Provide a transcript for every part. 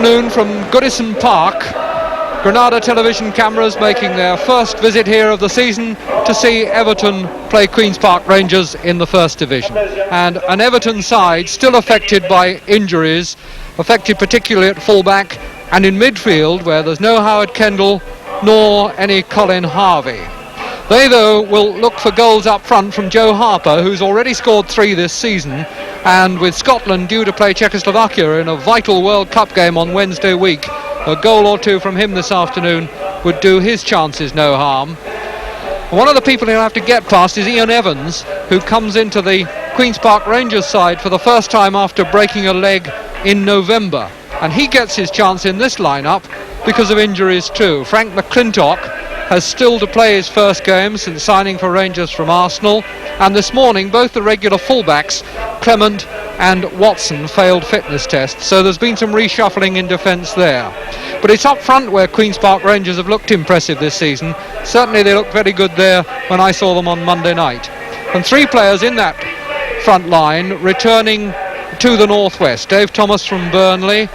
afternoon from Goodison Park. Granada television cameras making their first visit here of the season to see Everton play Queen's Park Rangers in the First Division. And an Everton side still affected by injuries, affected particularly at fullback and in midfield, where there's no Howard Kendall nor any Colin Harvey. They, though, will look for goals up front from Joe Harper, who's already scored 3 this season, and with Scotland due to play Czechoslovakia in a vital World Cup game on Wednesday week, a goal or 2 from him this afternoon would do his chances no harm. One of the people he'll have to get past is Ian Evans, who comes into the Queen's Park Rangers side for the first time after breaking a leg in November, and he gets his chance in this lineup because of injuries too. Frank McClintock has still to play his first game since signing for Rangers from Arsenal, and this morning both the regular fullbacks, Clement and Watson, failed fitness tests, so there's been some reshuffling in defence there. But it's up front where Queen's Park Rangers have looked impressive this season. Certainly they looked very good there when I saw them on Monday night. And 3 players in that front line returning to the northwest: Dave Thomas from Burnley,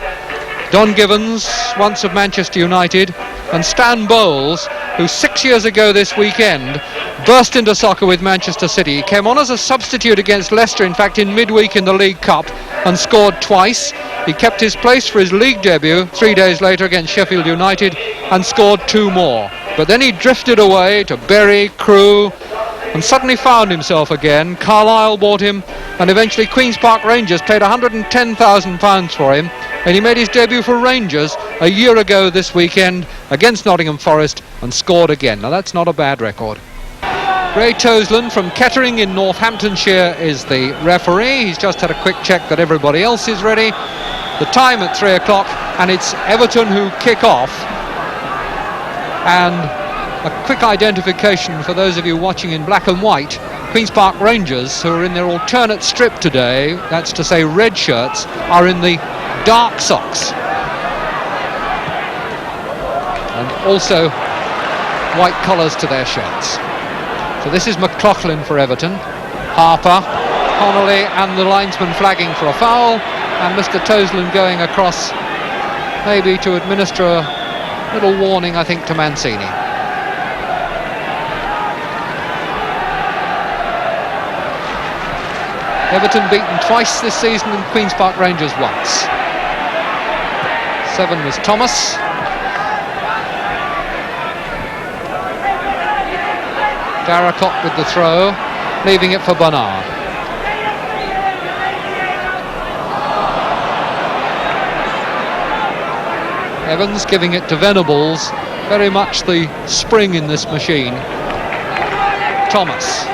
Don Givens, once of Manchester United, and Stan Bowles, who 6 years ago this weekend burst into soccer with Manchester City. He came on as a substitute against Leicester, in fact in midweek in the League Cup, and scored twice. He kept his place for his league debut 3 days later against Sheffield United and scored 2 more. But then he drifted away to Bury, Crewe, and suddenly found himself again. Carlisle bought him, and eventually Queen's Park Rangers paid £110,000 for him, and he made his debut for Rangers a year ago this weekend against Nottingham Forest and scored again. Now that's not a bad record. Ray Toseland from Kettering in Northamptonshire is the referee. He's just had a quick check that everybody else is ready. The time at 3 o'clock, and it's Everton who kick off. And a quick identification for those of you watching in black and white: Queen's Park Rangers, who are in their alternate strip today, that's to say red shirts, are in the dark socks, and also white collars to their shirts. So this is McLaughlin for Everton, Harper, Connolly and the linesman flagging for a foul, and Mr. Toseland going across maybe to administer a little warning, I think, to Mancini. Everton beaten twice this season and Queen's Park Rangers once. 7 was Thomas. Darracott with the throw, leaving it for Bernard. Evans giving it to Venables, very much the spring in this machine. Thomas.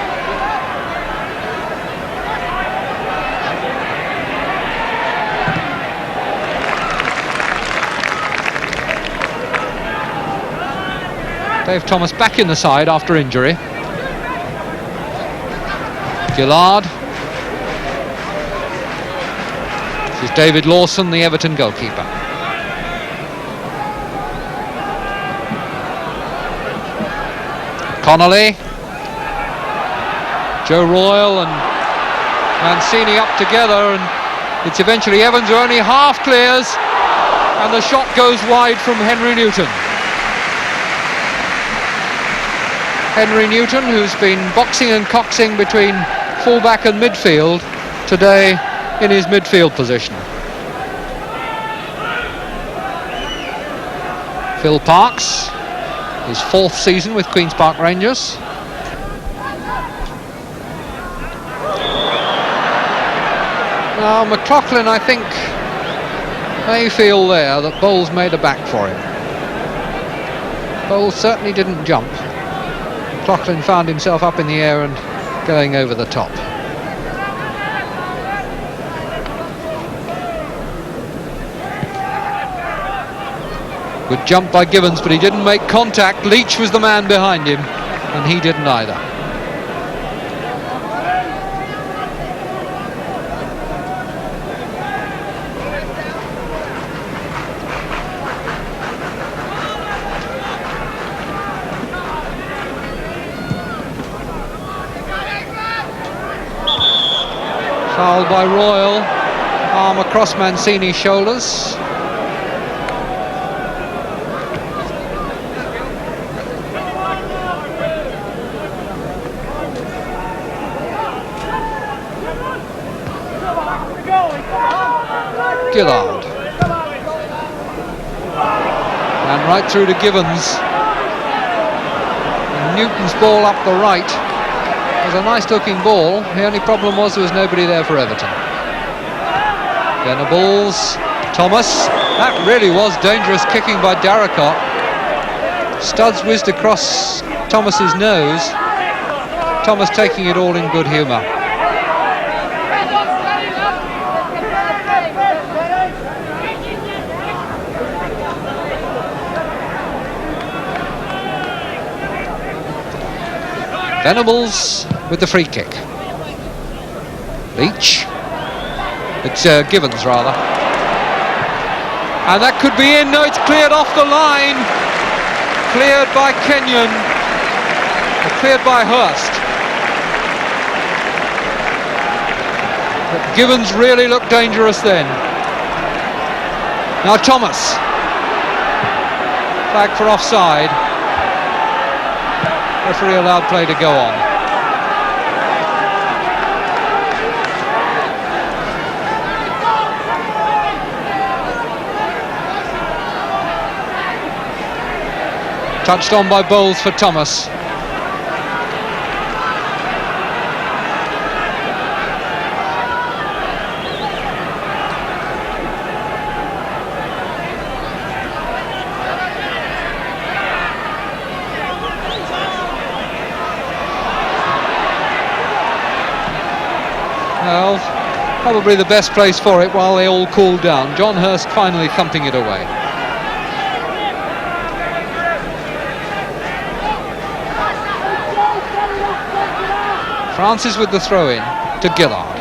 Dave Thomas back in the side after injury. Gillard. This is David Lawson, the Everton goalkeeper. Connolly. Joe Royal and Mancini up together, and it's eventually Evans who only half clears, and the shot goes wide from Henry Newton. Henry Newton, who's been boxing and coxing between fullback and midfield, today in his midfield position. Phil Parkes, his 4th season with Queen's Park Rangers. Now McLaughlin, I think, may feel there that Bowles made a back for him. Bowles certainly didn't jump. McLaughlin found himself up in the air and going over the top. Good jump by Givens, but he didn't make contact. Leach was the man behind him, and he didn't either. Foul by Royal, arm across Mancini's shoulders. Gillard. And right through to Gibbons. And Newton's ball up the right. It was a nice looking ball. The only problem was there was nobody there for Everton. Venables, Thomas. That really was dangerous kicking by Darracott. Studs whizzed across Thomas's nose. Thomas taking it all in good humour. Venables with the free kick. Leach. It's Gibbons rather. And that could be in. No, it's cleared off the line. Cleared by Kenyon. Cleared by Hurst. But Gibbons really looked dangerous then. Now Thomas. Flag for offside. Referee allowed play to go on. Touched on by Bowles for Thomas. Well, probably the best place for it while they all cool down. John Hurst finally thumping it away. Francis with the throw-in to Gillard.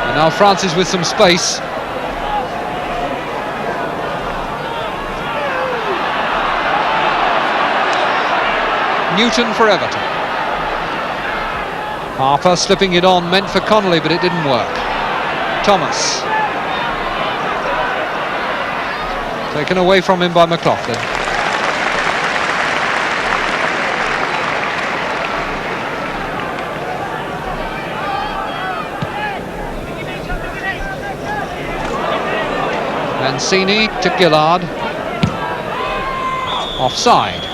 And now Francis with some space. Newton for Everton. Harper slipping it on, meant for Connolly, but it didn't work. Thomas. Taken away from him by McLaughlin. Mancini to Gillard. Offside.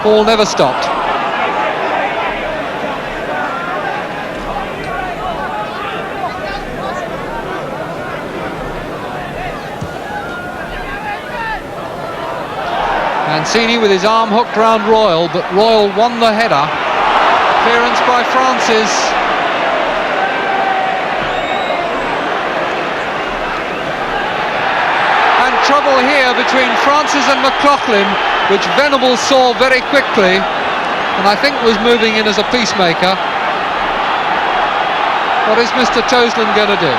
Ball never stopped. Mancini with his arm hooked round Royal, but Royal won the header. Clearance by Francis. And trouble here between Francis and McLaughlin, which Venables saw very quickly, and I think was moving in as a peacemaker. What is Mr. Toseland going to do?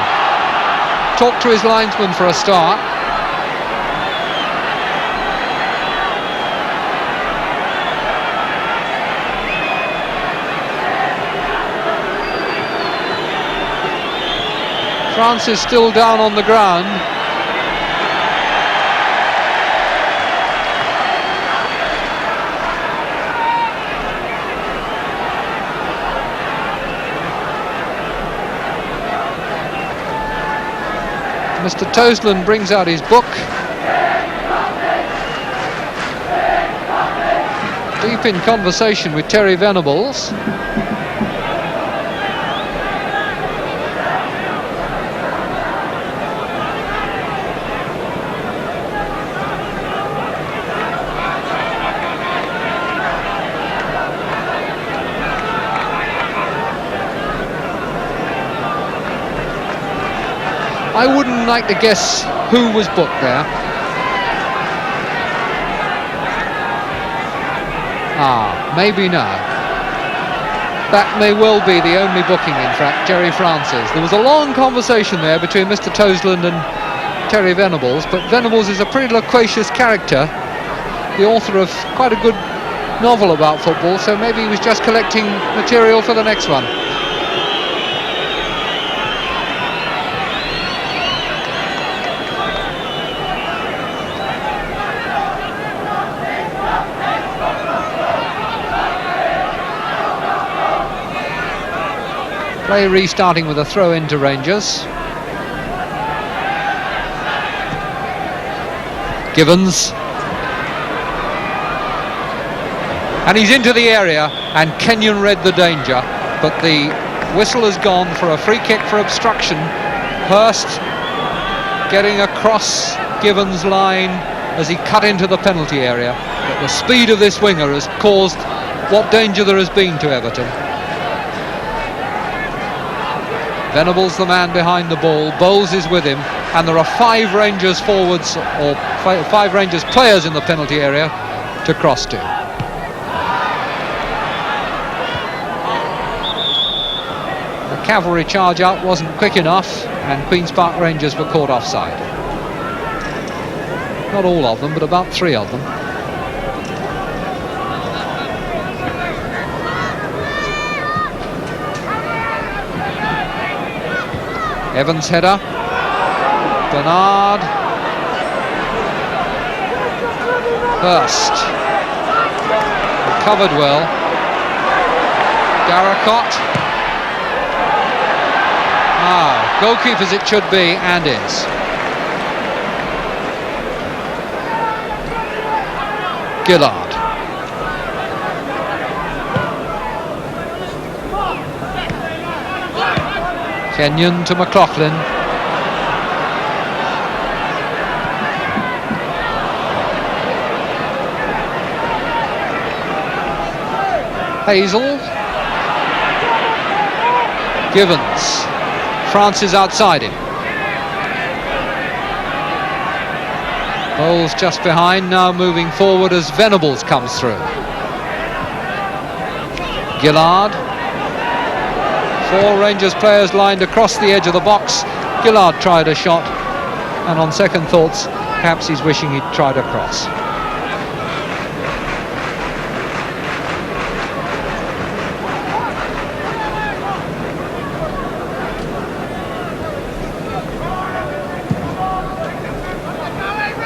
Talk to his linesman for a start. Francis still down on the ground. Mr. Toseland brings out his book. Deep in conversation with Terry Venables. I wouldn't like to guess who was booked there. Maybe no. That may well be the only booking, in fact, Jerry Francis. There was a long conversation there between Mr. Toseland and Terry Venables, but Venables is a pretty loquacious character, the author of quite a good novel about football, so maybe he was just collecting material for the next one. Play restarting with a throw into Rangers. Givens. And he's into the area, and Kenyon read the danger, but the whistle has gone for a free kick for obstruction. Hurst getting across Givens' line as he cut into the penalty area, but the speed of this winger has caused what danger there has been to Everton. Venables the man behind the ball, Bowles is with him, and there are 5 Rangers forwards or 5 Rangers players in the penalty area to cross to. The cavalry charge out wasn't quick enough, and Queen's Park Rangers were caught offside. Not all of them, but about 3 of them. Evans header. Bernard. Hurst. Recovered well. Darracott. Goalkeepers it should be, and is. Gillard. Kenyon to McLaughlin. Hazel. Givens. Francis outside him. Bowles just behind, now moving forward as Venables comes through. Gillard. 4 Rangers players lined across the edge of the box. Gillard tried a shot, and on second thoughts, perhaps he's wishing he'd tried a cross.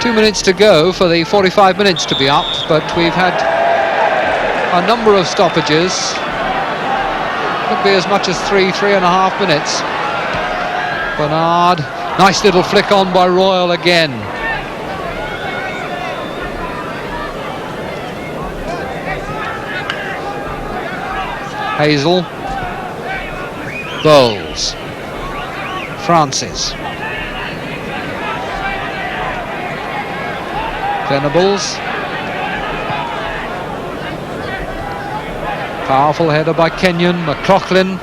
Two minutes to go for the 45 minutes to be up, but we've had a number of stoppages. Could be as much as 3.5 minutes. Bernard, nice little flick on by Royal again. Hazel. Bowles. Francis. Venables. Powerful header by Kenyon. McLaughlin.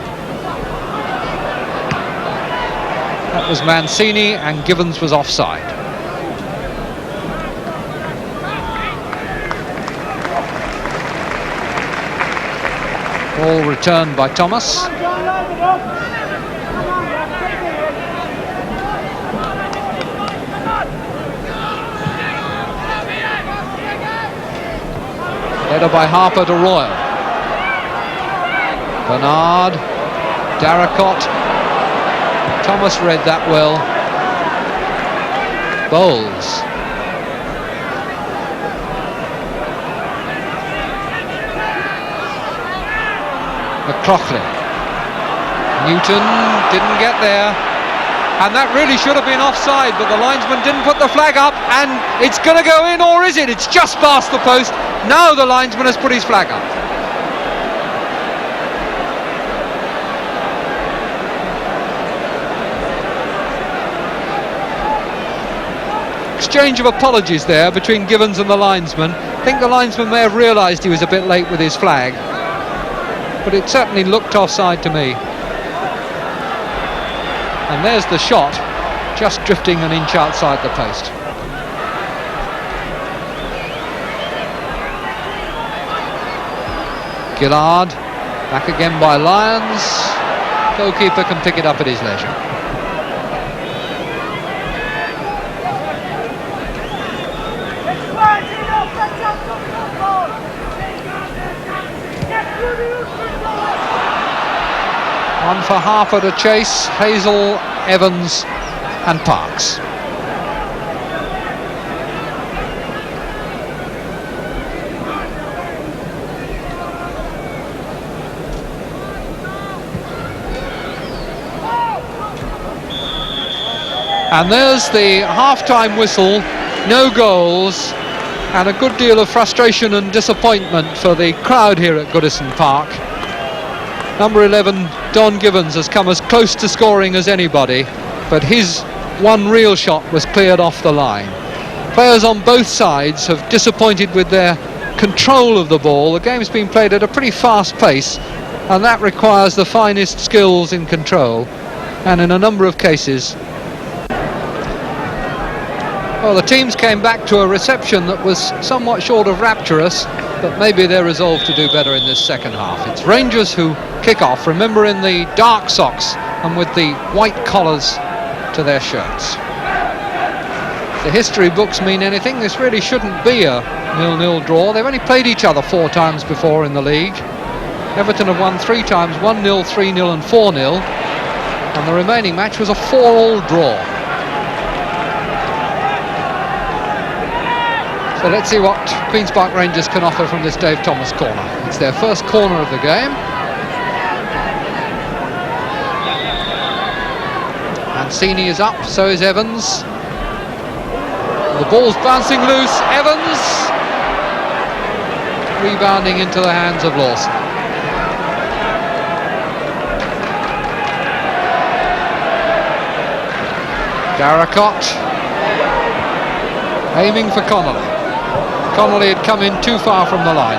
That was Mancini, and Givens was offside. Ball returned by Thomas. Header by Harper to Royal. Bernard. Darracott. Thomas read that well. Bowles. McLaughlin. Newton didn't get there. And that really should have been offside, but the linesman didn't put the flag up, and it's going to go in, or is it? It's just past the post. Now the linesman has put his flag up. Exchange of apologies there between Givens and the linesman. I think the linesman may have realised he was a bit late with his flag, but it certainly looked offside to me. And there's the shot, just drifting an inch outside the post. Gillard, back again by Lyons. Goalkeeper can pick it up at his leisure. One for Harper to chase, Hazel, Evans and Parks. And there's the half-time whistle, no goals, and a good deal of frustration and disappointment for the crowd here at Goodison Park. Number 11, Don Gibbons, has come as close to scoring as anybody, but his one real shot was cleared off the line. Players on both sides have disappointed with their control of the ball. The game's been played at a pretty fast pace, and that requires the finest skills in control, and in a number of cases, well, the teams came back to a reception that was somewhat short of rapturous, but maybe they're resolved to do better in this second half. It's Rangers who kick off, remember, in the dark socks and with the white collars to their shirts. If the history books mean anything, this really shouldn't be a 0-0 draw. They've only played each other 4 times before in the league. Everton have won 3 times, 1-0, 3-0 and 4-0, and the remaining match was a 4-all draw. So let's see what Queen's Park Rangers can offer from this Dave Thomas corner. It's their first corner of the game. Mancini is up, so is Evans. The ball's bouncing loose. Evans rebounding into the hands of Lawson. Darracott aiming for Connolly. Connolly had come in too far from the line.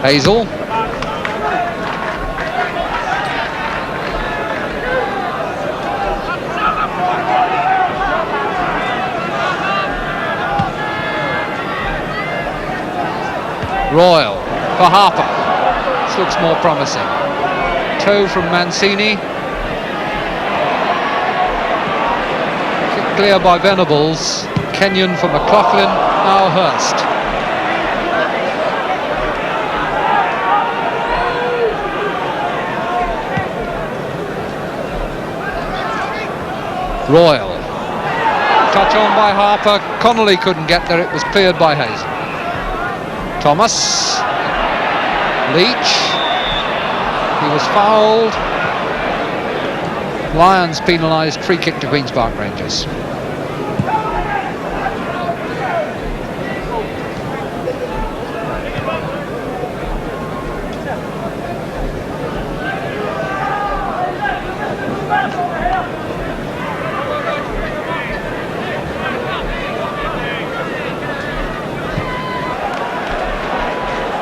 Hazel. Royal for Harper. This looks more promising. Toe from Mancini. Kick clear by Venables. Kenyon for McLaughlin. Now Hurst. Royal. Touch on by Harper. Connolly couldn't get there. It was cleared by Hazel. Thomas. Leach. He was fouled. Lions penalised, free kick to Queen's Park Rangers.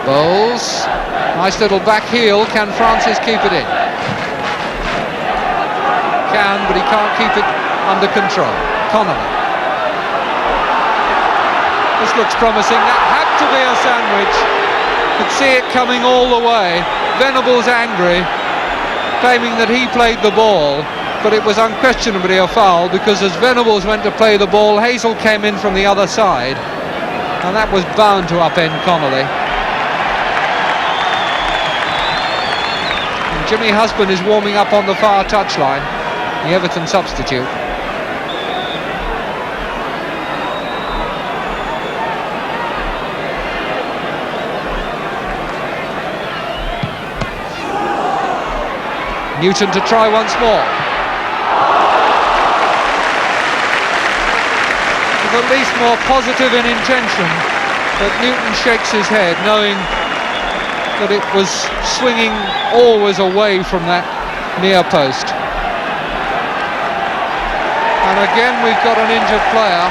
Bowles. Nice little back heel. Can Francis keep it in? Can, but he can't keep it under control. Connolly. This looks promising. That had to be a sandwich. Could see it coming all the way. Venables angry, claiming that he played the ball, but it was unquestionably a foul, because as Venables went to play the ball, Hazel came in from the other side, and that was bound to upend Connolly. Jimmy Husband is warming up on the far touchline, the Everton substitute. Newton to try once more. He's at least more positive in intention, but Newton shakes his head, knowing that it was swinging always away from that near post. And again we've got an injured player,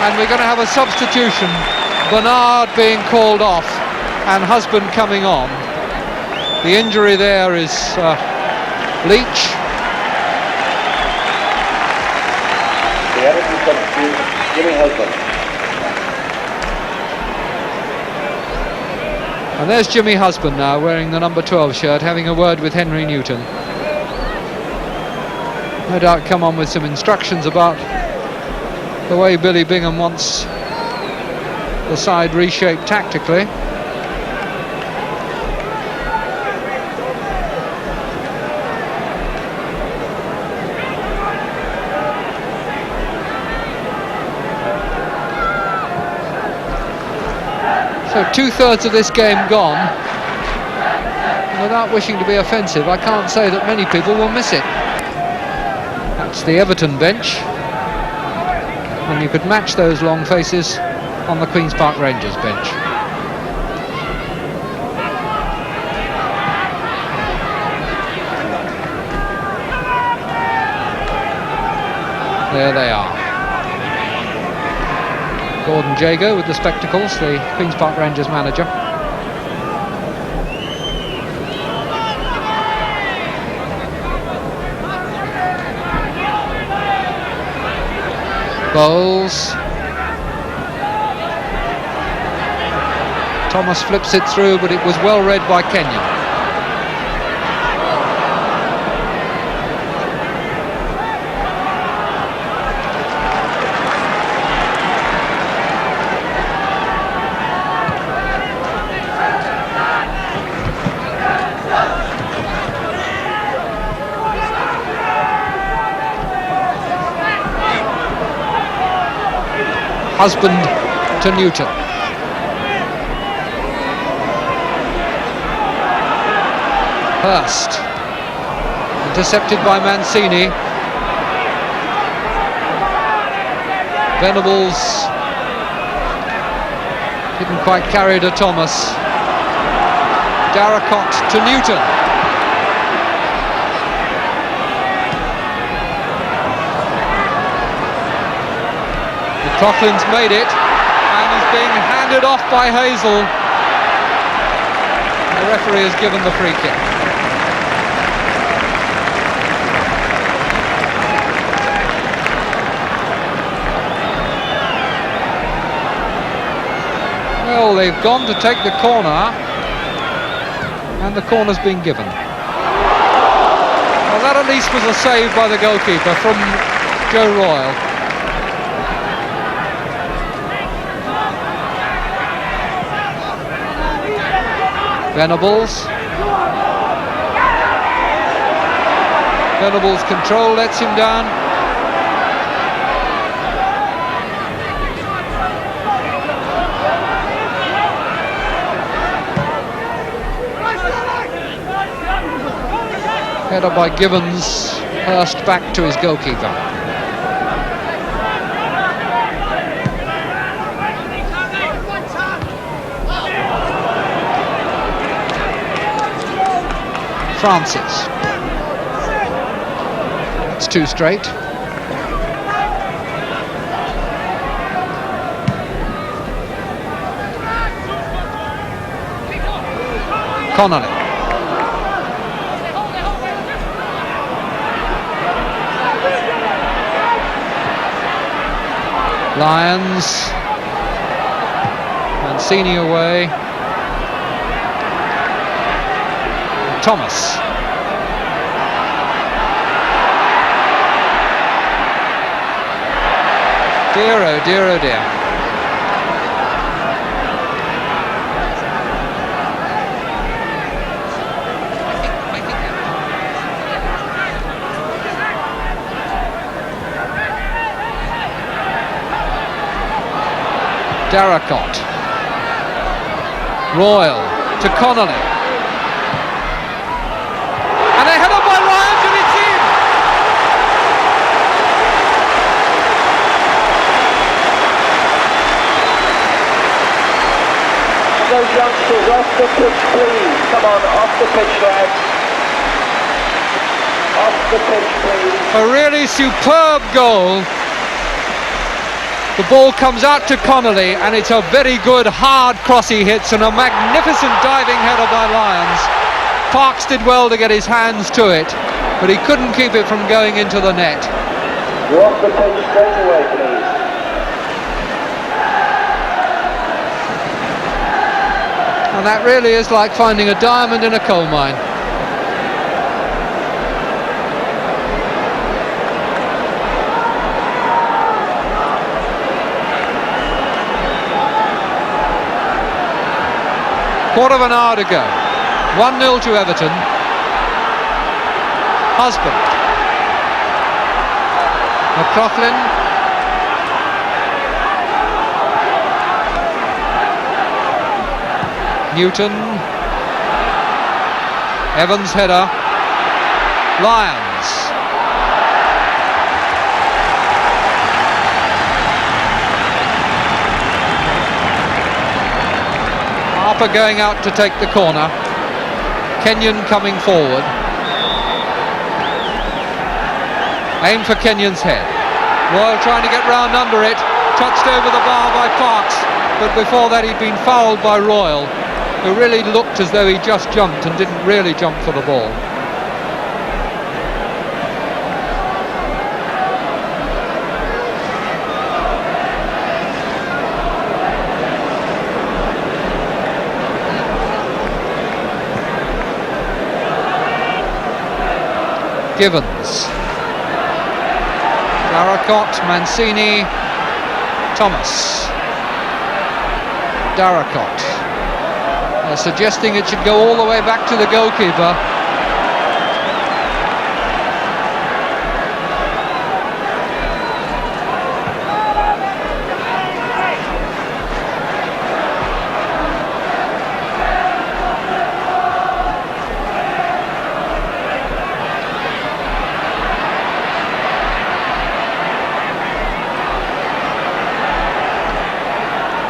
and we're going to have a substitution. Bernard being called off and Husband coming on. The injury there is Leach. The Everton substitute, Jimmy Husband. And there's Jimmy Husband now, wearing the number 12 shirt, having a word with Henry Newton. No doubt come on with some instructions about the way Billy Bingham wants the side reshaped tactically. So 2/3 of this game gone. Without wishing to be offensive, I can't say that many people will miss it. That's the Everton bench. And you could match those long faces on the Queen's Park Rangers bench. There they are. Gordon Jago with the spectacles, the Queen's Park Rangers manager. Bowles. Thomas flips it through, but it was well read by Kenyon. Husband to Newton. Hurst. Intercepted by Mancini. Venables didn't quite carry to Thomas. Darracott to Newton. Coughlin's made it, and he's being handed off by Hazel. The referee has given the free kick. Well, they've gone to take the corner, and the corner's been given. Well, that at least was a save by the goalkeeper from Joe Royal. Venables. Venables' control lets him down. Header by Gibbons. Hurst back to his goalkeeper. Francis. It's too straight. Connolly. Lyons. Mancini away. Thomas. Dear, oh dear, oh dear. Darracott. Royal to Connolly. And a header by Lyons, and it's in! Those youngsters off the pitch, please. Come on, off the pitch, lads. Off the pitch, please. A really superb goal. The ball comes out to Connolly, and it's a very good hard cross he hits, and a magnificent diving header by Lyons. Parks did well to get his hands to it, but he couldn't keep it from going into the net. You're off the pitch straight away, please. And that really is like finding a diamond in a coal mine. Quarter of an hour to go. 1-0 to Everton. Husband. McLaughlin. Newton. Evans header. Lyons. Harper going out to take the corner. Kenyon coming forward. Aim for Kenyon's head. Royal trying to get round under it. Touched over the bar by Parks, but before that he'd been fouled by Royal, who really looked as though he just jumped and didn't really jump for the ball. Givens. Darracott, Mancini, Thomas. Darracott. They're suggesting it should go all the way back to the goalkeeper.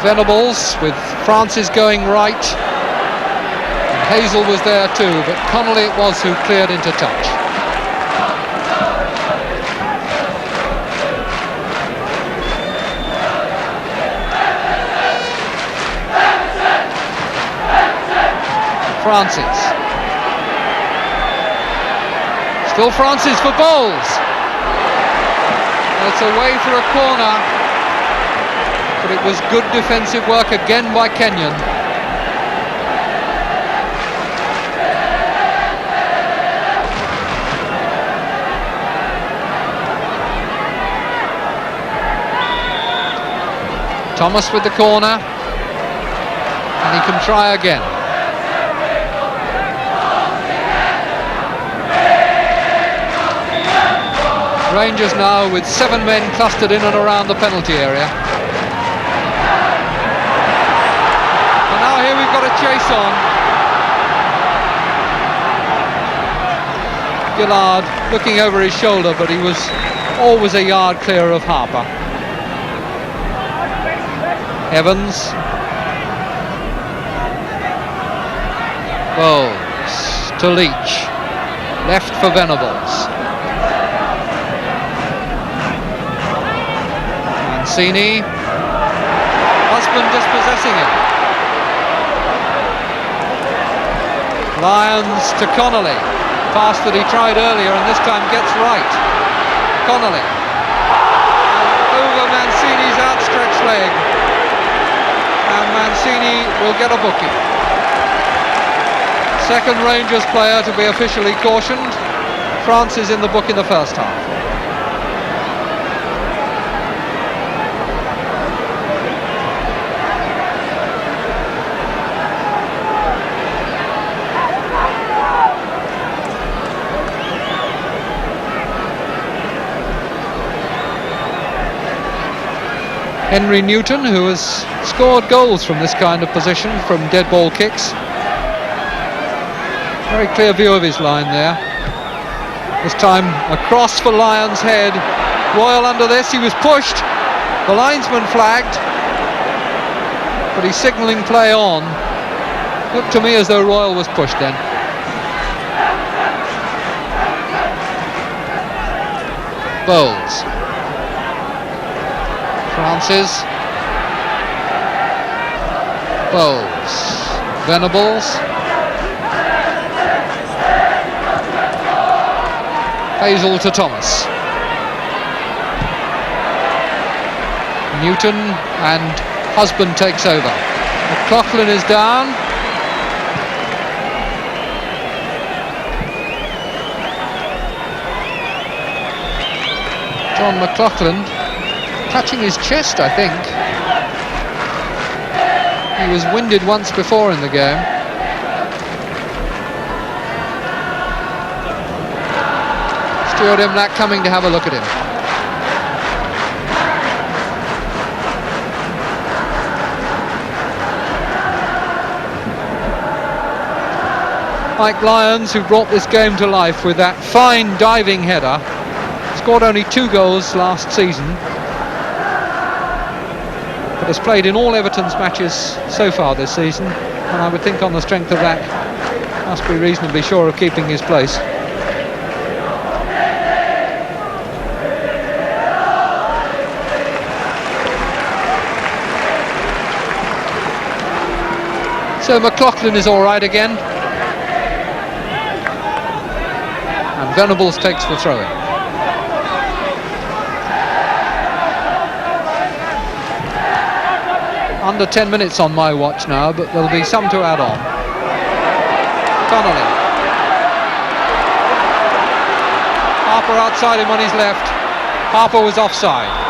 Venables with Francis going right, and Hazel was there too, but Connolly it was who cleared into touch. Francis, still Francis for Bowles. It's away for a corner. But it was good defensive work again by Kenyon. Thomas with the corner, and he can try again. Rangers now with 7 men clustered in and around the penalty area. Got a chase on. Gillard looking over his shoulder, but he was always a yard clear of Harper. Evans. Bowles to Leach. Left for Venables. Mancini. Husband dispossessing it. Lyons to Connolly. Pass that he tried earlier and this time gets right. Connolly. Over Mancini's outstretched leg. And Mancini will get a booking. Second Rangers player to be officially cautioned. France is in the book in the first half. Henry Newton, who has scored goals from this kind of position, from dead ball kicks. Very clear view of his line there. This time across for Lyons' head. Royal under this, he was pushed. The linesman flagged, but he's signalling play on. Looked to me as though Royal was pushed then. Bowles. Francis. Bowles. Venables. Hazel to Thomas. Newton and Husband takes over. McLaughlin is down. John McLaughlin touching his chest, I think. He was winded once before in the game. Stuart Imlach coming to have a look at him. Mike Lyons, who brought this game to life with that fine diving header. Scored only 2 goals last season, but has played in all Everton's matches so far this season, and I would think on the strength of that must be reasonably sure of keeping his place. So McLaughlin is all right again, and Venables takes the throw-in. Under 10 minutes on my watch now, but there'll be some to add on. Connolly. Harper outside him on his left. Harper was offside.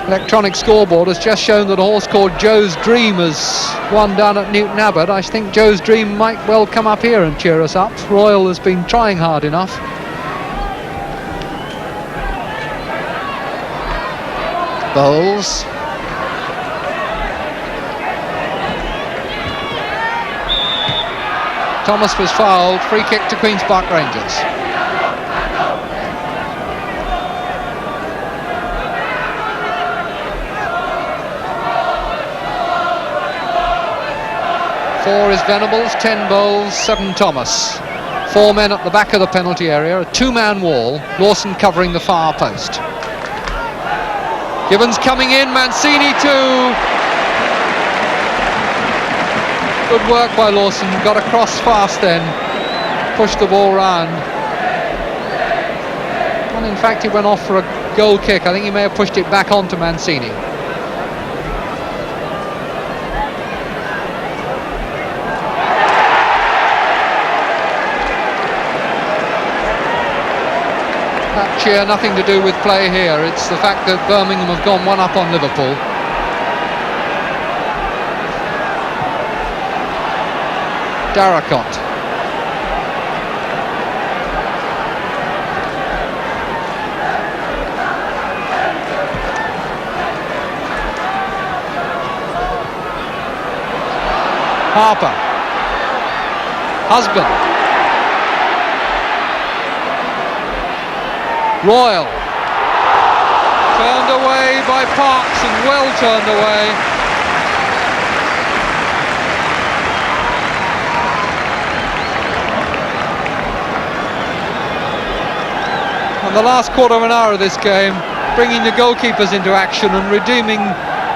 Electronic scoreboard has just shown that a horse called Joe's Dream has won down at Newton Abbot. I think Joe's Dream might well come up here and cheer us up. Royal has been trying hard enough. Bowles. Thomas was fouled. Free kick to Queen's Park Rangers. Four is Venables, 10 Bowles, 7 Thomas. 4 men at the back of the penalty area, a 2-man wall, Lawson covering the far post. Gibbons coming in, Mancini too. Good work by Lawson, got across fast then, pushed the ball round. And in fact he went off for a goal kick. I think he may have pushed it back onto Mancini. That cheer, nothing to do with play here. It's the fact that Birmingham have gone 1 up on Liverpool. Darracott. Harper. Husband. Royal. Turned away by Parks, and well turned away. And the last quarter of an hour of this game, bringing the goalkeepers into action and redeeming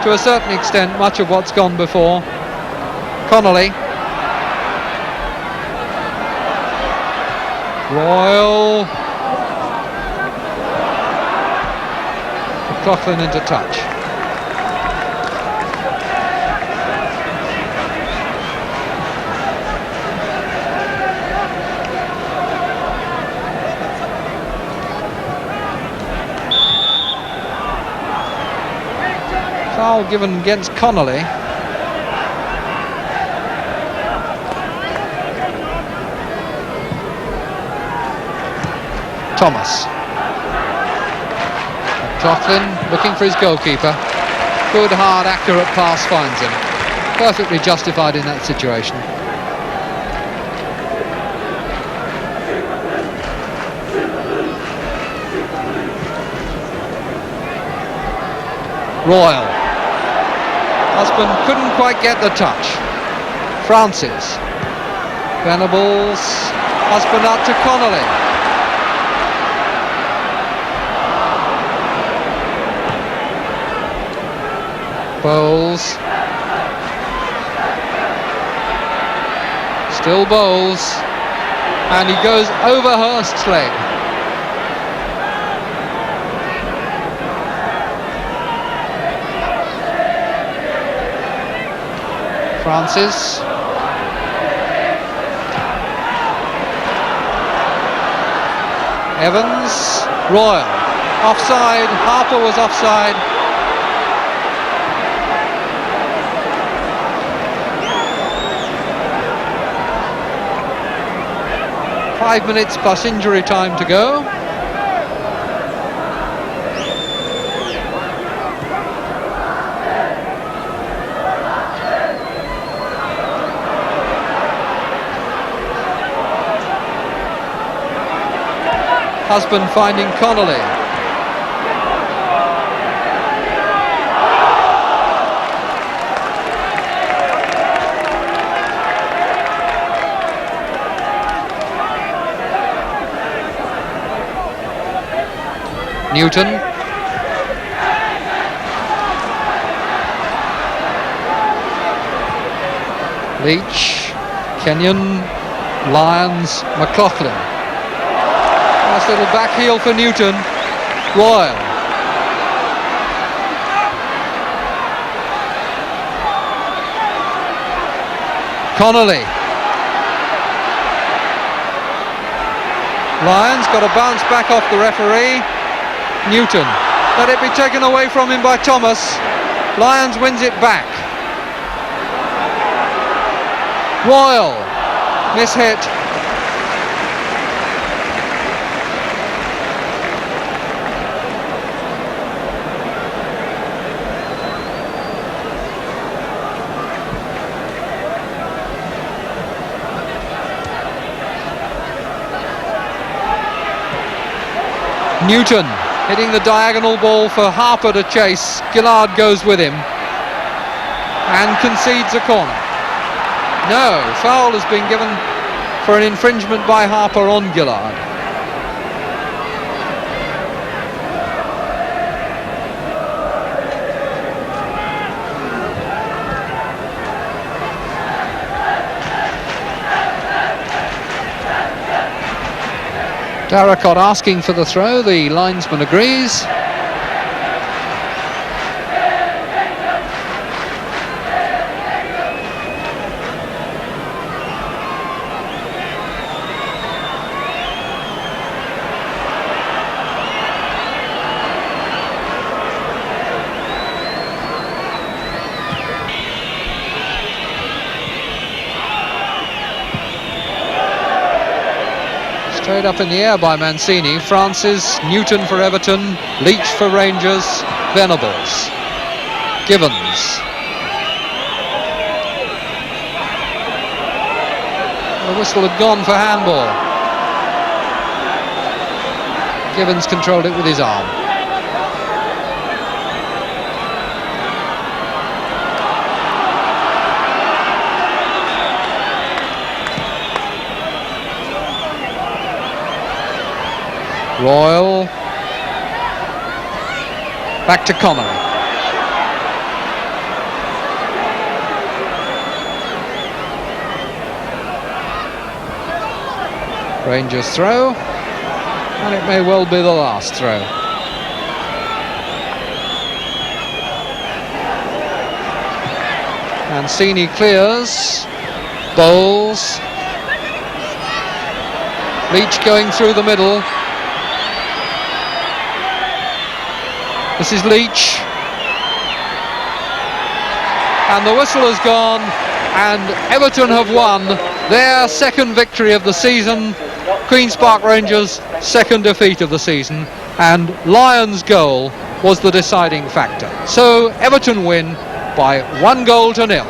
to a certain extent much of what's gone before. Connolly. Royal. McLaughlin into touch. Foul given against Connolly. Thomas. McLaughlin looking for his goalkeeper. Good, hard, accurate pass finds him. Perfectly justified in that situation. Royal. Husband couldn't quite get the touch. Francis. Venables. Husband out to Connolly. Bowles. Still Bowles. And he goes over Hurst's leg. Francis. Evans. Royal. Offside. Harper was offside. 5 minutes plus injury time to go. Husband finding Connolly. Newton. Leach. Kenyon. Lyons. McLaughlin. Nice little back heel for Newton. Royal. Connolly. Lyons got a bounce back off the referee. Newton. Let it be taken away from him by Thomas. Lyons wins it back. Royal. Mishit. Newton hitting the diagonal ball for Harper to chase. Gillard goes with him and concedes a corner. No, foul has been given for an infringement by Harper on Gillard. Darracott asking for the throw, the linesman agrees. Straight up in the air by Mancini. Francis, Newton for Everton, Leach for Rangers, Venables, Givens. The whistle had gone for handball. Givens controlled it with his arm. Royal. Back to Connolly. Rangers throw. And it may well be the last throw. Mancini clears. Bowles. Leach going through the middle. This is Leach. And the whistle has gone, and Everton have won their second victory of the season. Queen's Park Rangers' second defeat of the season, and Lyons' goal was the deciding factor. So Everton win by 1-0.